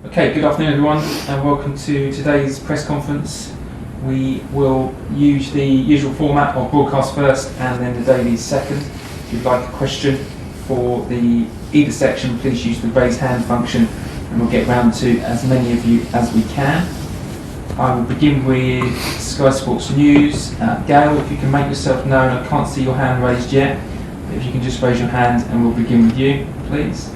Okay, good afternoon everyone and welcome to today's press conference. We will use the usual format of broadcast first and then the dailies second. If you'd like a question for either section, please use the raise hand function and we'll get round to as many of you as we can. I will begin with Sky Sports News. Gail, if you can make yourself known, I can't see your hand raised yet, but if you can just raise your hand and we'll begin with you, please.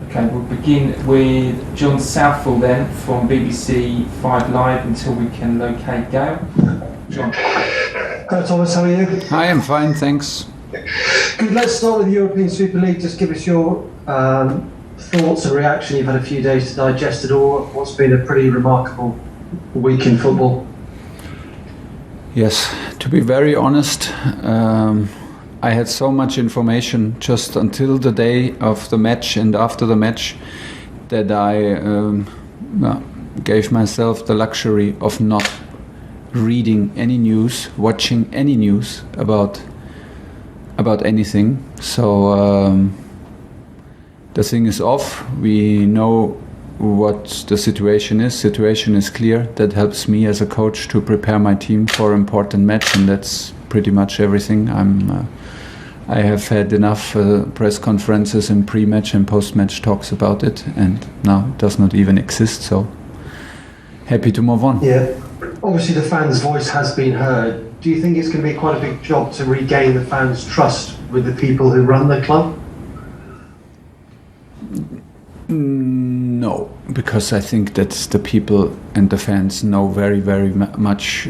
Okay, we'll begin with John Southall then from BBC 5 Live until we can locate Gail. John. Hello Thomas, how are you? Hi, I'm fine, thanks. Good, let's start with the European Super League. Just give us your thoughts and reaction. You've had a few days to digest it all. What's been a pretty remarkable week in football? Yes, to be very honest, I had so much information just until the day of the match and after the match that I gave myself the luxury of not reading any news, watching any news about anything. So the thing is off. We know what the situation is. Situation is clear. That helps me as a coach to prepare my team for an important match, and that's pretty much everything. I have had enough press conferences and pre-match and post-match talks about it, and now it does not even exist, so happy to move on. Yeah, obviously the fans' voice has been heard. Do you think it's going to be quite a big job to regain the fans' trust with the people who run the club? No, because I think that the people and the fans know very, very much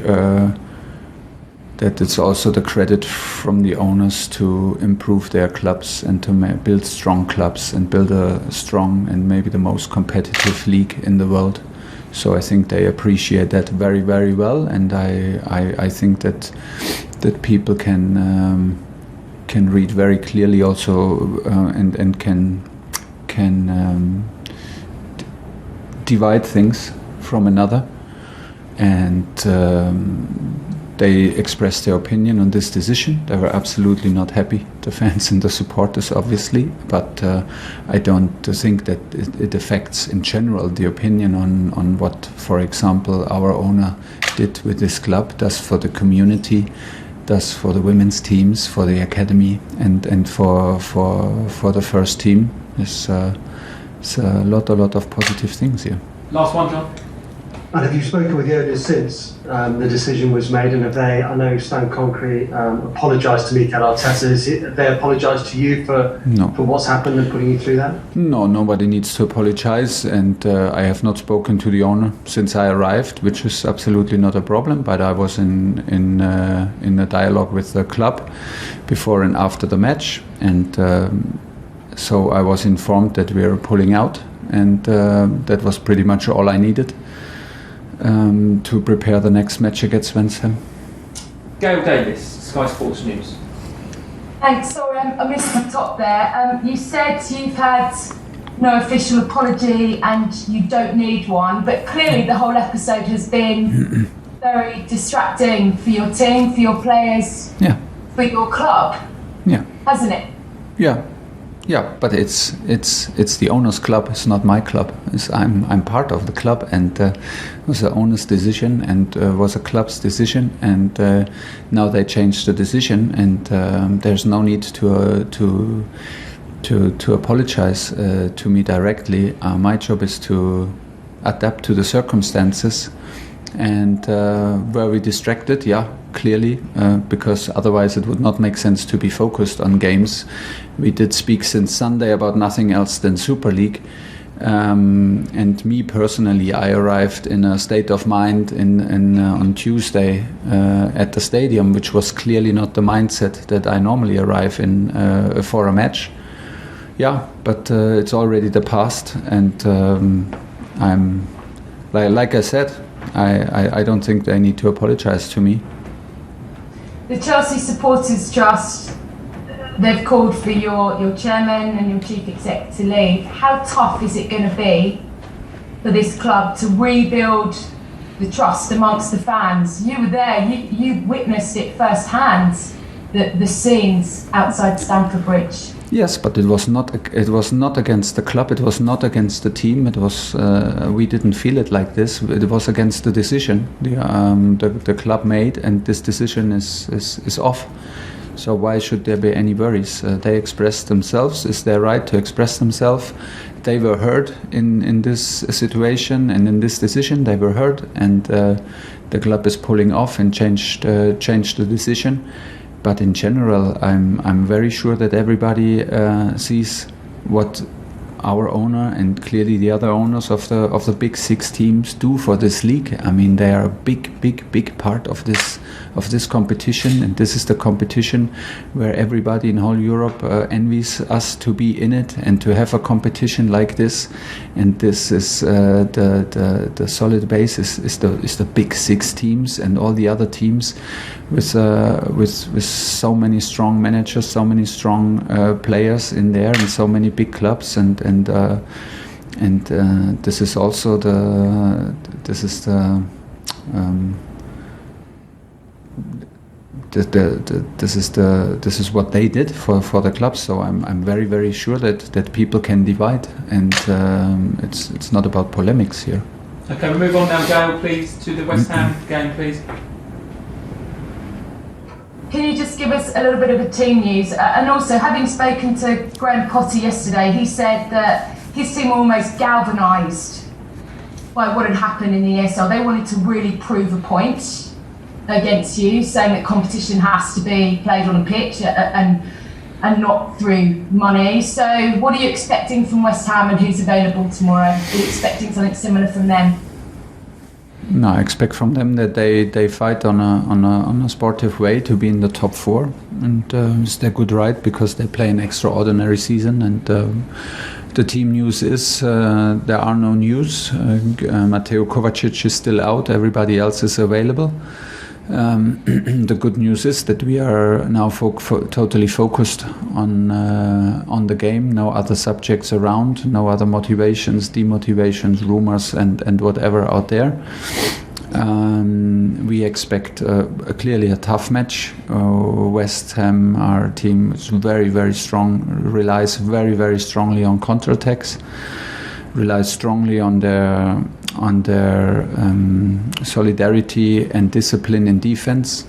that it's also the credit from the owners to improve their clubs and to build strong clubs and build a strong and maybe the most competitive league in the world. So I think they appreciate that very, very well, and I think that people can read very clearly also and can divide things from another, and they expressed their opinion on this decision. They were absolutely not happy, the fans and the supporters obviously, but I don't think that it affects in general the opinion on what, for example, our owner did with this club, does for the community, does for the women's teams, for the academy, and for the first team. It's a lot of positive things here. Last one, John. And have you spoken with the owners since the decision was made, and have they, I know Stan Kroenke apologised to Mikel Arteta, have they apologised to you for what's happened and putting you through that? No, nobody needs to apologise, and I have not spoken to the owner since I arrived, which is absolutely not a problem, but I was in a dialogue with the club before and after the match, and so I was informed that we are pulling out, and that was pretty much all I needed to prepare the next match against West Ham. Gail Davis, Sky Sports News. Thanks. Sorry, I missed the top there. You said you've had no official apology and you don't need one, but clearly the whole episode has been very distracting for your team, for your players, for your club, hasn't it? Yeah, but it's the owner's club. It's not my club. I'm part of the club, and it was the owner's decision, and was a club's decision, and now they changed the decision, and there's no need to apologize to me directly. My job is to adapt to the circumstances, and were we distracted? Yeah, clearly, because otherwise it would not make sense to be focused on games. We did speak since Sunday about nothing else than Super League, and me personally, I arrived in a state of mind on Tuesday at the stadium, which was clearly not the mindset that I normally arrive in for a match. Yeah, but it's already the past, and I'm like I said, I don't think they need to apologize to me. The Chelsea Supporters Trust they've called for your chairman and your chief exec to leave. How tough is it going to be for this club to rebuild the trust amongst the fans? You were there, you witnessed it firsthand, the scenes outside Stamford Bridge. Yes, but it was not against the club, it was not against the team, it was we didn't feel it like this. It was against the decision the club made, and this decision is off. So why should there be any worries? They expressed themselves, it's their right to express themselves. They were heard in this situation and in this decision, they were heard, and the club is pulling off and changed the decision. But in general, I'm very sure that everybody sees what our owner and clearly the other owners of the big six teams do for this league. I mean, they are a big part of this competition, and this is the competition where everybody in whole Europe envies us to be in it and to have a competition like this. And this is the solid base is the big six teams, and all the other teams with so many strong managers, so many strong players in there, and so many big clubs, and this is also this is what they did for the club. So I'm very sure that people can divide, and it's not about polemics here. Okay, we'll move on now, Gail, please, to the West Ham game, please. Can you just give us a little bit of a team news? And also, having spoken to Graham Potter yesterday, he said that his team were almost galvanised by what had happened in the ESL. They wanted to really prove a point against you, saying that competition has to be played on a pitch and not through money. So what are you expecting from West Ham, and who's available tomorrow? Are you expecting something similar from them? No, I expect from them that they fight on a sportive way to be in the top four, and it's their good right because they play an extraordinary season. And the team news is there are no news. Mateo Kovacic is still out. Everybody else is available. The good news is that we are now totally focused on the game. No other subjects around, no other motivations, demotivations, rumors, and whatever out there. We expect clearly a tough match. West Ham, our team, is very strong. Relies very strongly on counterattacks. Relies strongly on their solidarity and discipline in defense,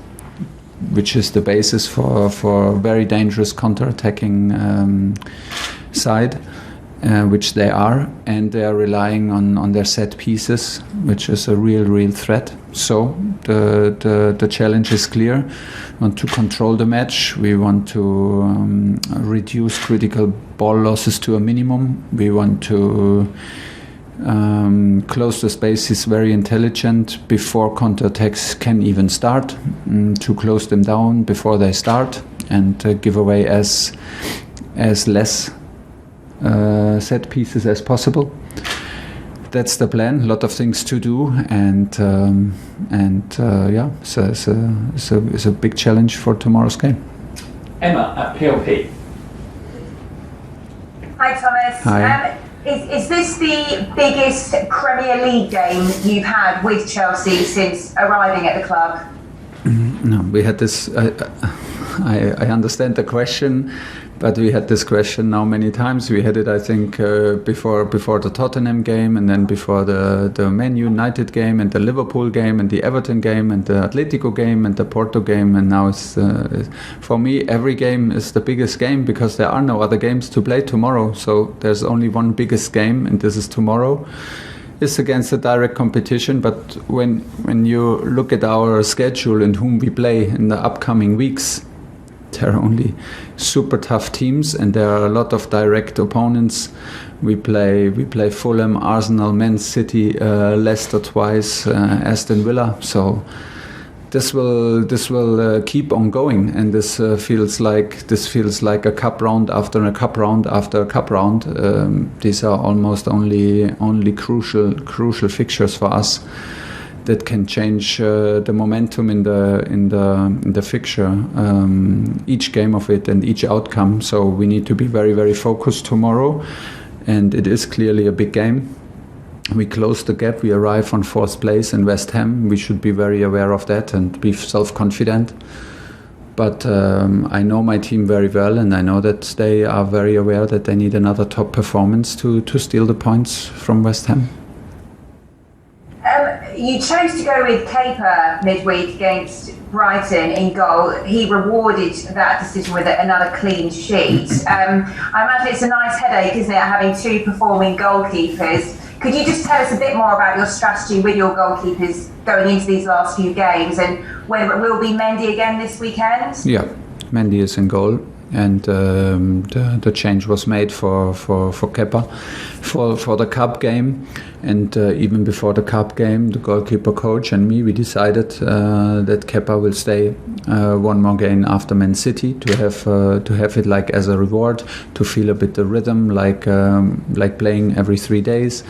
which is the basis for very dangerous counter-attacking side, which they are, and they are relying on their set pieces, which is a real threat. So the challenge is clear. We want to control the match. We want to reduce critical ball losses to a minimum. We want to close the spaces very intelligent before counterattacks can even start, to close them down before they start, and give away as less set pieces as possible. That's the plan. A lot of things to do, and it's a big challenge for tomorrow's game. Emma at PLP. Hi, Thomas. Hi. Is this the biggest Premier League game you've had with Chelsea since arriving at the club? No, we had this. I understand the question, but we had this question now many times. We had it, I think, before the Tottenham game, and then before the Man United game, and the Liverpool game, and the Everton game, and the Atletico game, and the Porto game, and now it's for me every game is the biggest game because there are no other games to play tomorrow. So there's only one biggest game, and this is tomorrow. It's against a direct competition, but when you look at our schedule and whom we play in the upcoming weeks, there are only super tough teams, and there are a lot of direct opponents. We play Fulham, Arsenal, Man City, Leicester twice, Aston Villa. So this will keep on going, and this feels like a cup round after a cup round after a cup round. These are almost only crucial fixtures for us that can change the momentum in the fixture, each game of it and each outcome. So we need to be very, very focused tomorrow, and it is clearly a big game. We close the gap. We arrive on 4th place in West Ham. We should be very aware of that and be self-confident. But I know my team very well, and I know that they are very aware that they need another top performance to steal the points from West Ham. You chose to go with Kepa midweek against Brighton in goal. He rewarded that decision with another clean sheet. I imagine it's a nice headache, isn't it, having 2 performing goalkeepers? Could you just tell us a bit more about your strategy with your goalkeepers going into these last few games, and whether it will be Mendy again this weekend? Yeah, Mendy is in goal, and the change was made for Kepa for the cup game, and even before the cup game, the goalkeeper coach and me, we decided that Kepa will stay one more game after Man City to have it like as a reward, to feel a bit the rhythm, like playing every 3 days,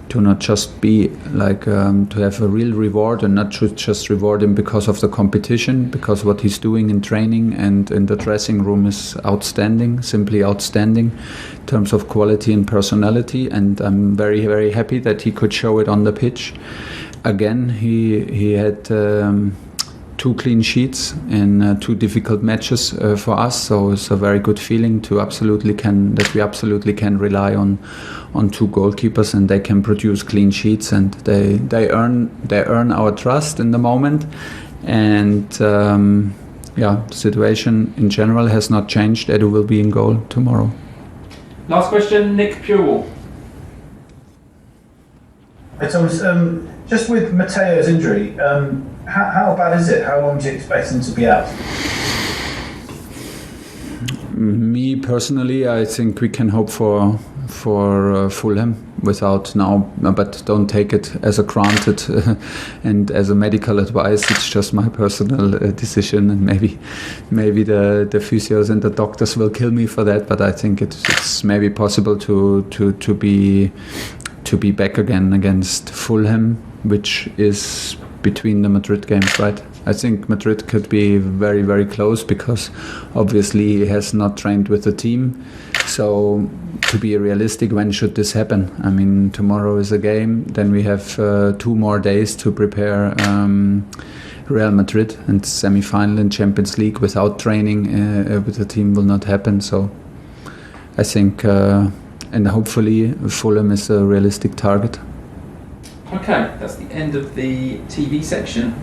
to not just be like to have a real reward and not just reward him because of the competition, because what he's doing in training and in the dressing room is outstanding, simply outstanding in terms of quality and personality, and I'm very, very happy that he could show it on the pitch. Again, he had 2 clean sheets in 2 difficult matches for us, so it's a very good feeling we absolutely can rely on 2 goalkeepers, and they can produce clean sheets, and they earn our trust in the moment. And the situation in general has not changed. Edu will be in goal tomorrow. Last question, Nick Purewall. Hey Thomas, just with Mateo's injury, how bad is it? How long do you expect him to be out? Me personally, I think we can hope for Fulham without now, but don't take it as a granted and as a medical advice. It's just my personal decision, and maybe the physios and the doctors will kill me for that. But I think it's maybe possible to be back again against Fulham, which is between the Madrid games, right? I think Madrid could be very, very close, because obviously he has not trained with the team. So to be realistic, when should this happen? I mean, tomorrow is a game, then we have 2 more days to prepare Real Madrid, and semi-final in Champions League without training with the team will not happen. So I think, and hopefully Fulham is a realistic target. Okay, that's the end of the TV section.